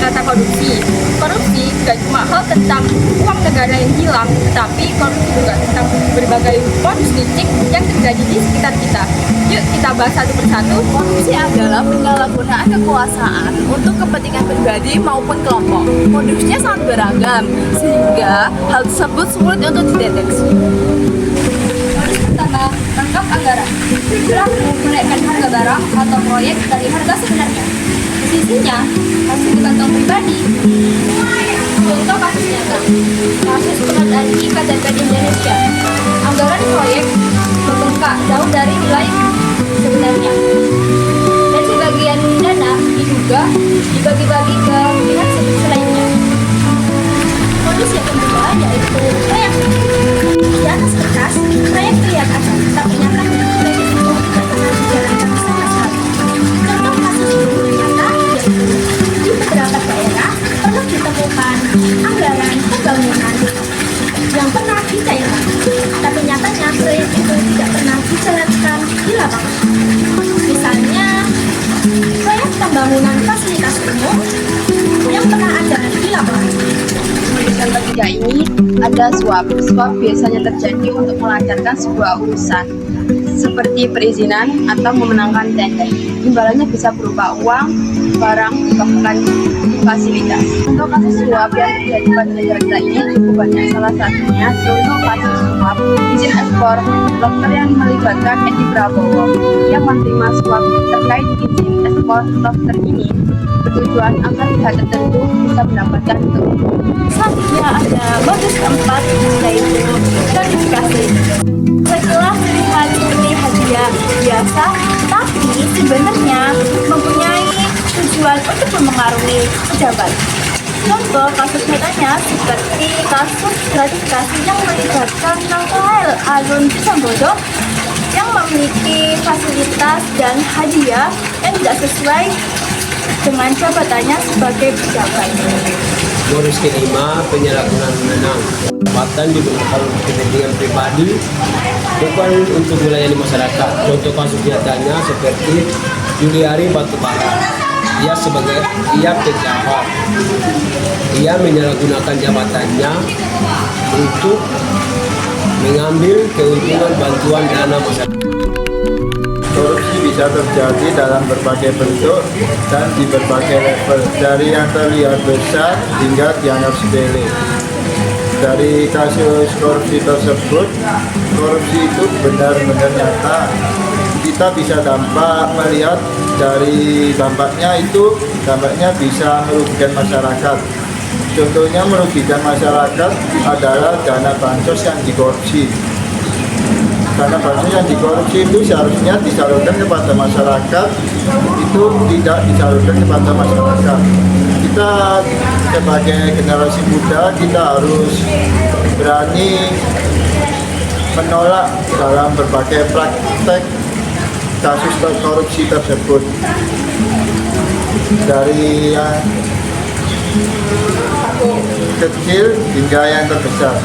kata korupsi. Korupsi gak cuma hal tentang uang negara yang hilang, tapi korupsi juga tentang berbagai modus licik yang terjadi di sekitar kita. Yuk kita bahas satu persatu. Korupsi adalah penyalahgunaan kekuasaan untuk kepentingan pribadi maupun kelompok. Modusnya sangat beragam, sehingga hal tersebut sulit untuk dideteksi. Modus pertama, rangkap anggaran. Pelaku menaikkan harga barang atau proyek dari harga sebenarnya. Sisinya, hasil di kantong pribadi. Contoh kasus nyata, kasus pengadaan KTP di Indonesia. Anggaran proyek membengkak jauh dari nilai sebenarnya. Dan sebagian dana diduga dibagi-bagi ke pihak selainnya. Modus yang kedua yaitu proyek. Di atas kertas, proyek kelihatan, tapi nyatanya proyek itu tidak pernah dijalankan sama sekali. Contoh kasus nyata yaitu di beberapa daerah pernah ditemukan anggaran pembangunan yang pernah dicairkan, tapi nyatanya proyek itu tidak pernah dijalankan di lapangan. Misalnya, proyek pembangunan fasilitas umum yang pernah ada di lapangan. Yang ketiga ini ada suap. Suap biasanya terjadi untuk melancarkan sebuah urusan seperti perizinan atau memenangkan tender. Imbalannya bisa berupa uang, barang, bahkan fasilitas. Untuk kasus suap yang terjadi pada negara kita ini cukup banyak. Salah satunya contoh kasus suap izin ekspor dokter yang melibatkan Edi Prabowo yang menerima suap terkait izin ekspor dokter ini bertujuan agar pihak tertentu bisa mendapatkan keuntungan. Selanjutnya ada modus keempat, yaitu gratifikasi. Setelah terlihat seperti hadiah biasa, tapi sebenarnya mempunyai tujuan untuk memengaruhi pejabat. Contoh kasus nyatanya seperti kasus gratifikasi yang melibatkan Rafael Alun Trisambodo yang memiliki fasilitas dan hadiah yang tidak sesuai dengan jabatannya sebagai pejabat. Modus kelima, penyalahgunaan wewenang. Jabatan digunakan untuk kepentingan pribadi, bukan untuk melayani masyarakat. Contoh kasus nyatanya seperti Juliari Batubara. Ia pejabat. Ia menyalahgunakan jabatannya untuk mengambil keuntungan bantuan dana masyarakat. Korupsi bisa terjadi dalam berbagai bentuk dan di berbagai level, dari yang terlihat besar hingga dianggap sepele. Dari kasus korupsi tersebut, korupsi itu benar-benar nyata. Kita bisa melihat dari dampaknya bisa merugikan masyarakat. Contohnya merugikan masyarakat adalah dana bansos yang dikorupsi. Dana bansos yang dikorupsi itu seharusnya disalurkan kepada masyarakat, itu tidak disalurkan kepada masyarakat. Kita sebagai generasi muda, kita harus berani menolak dalam berbagai praktek kasus korupsi tersebut, dari yang kecil hingga yang terbesar.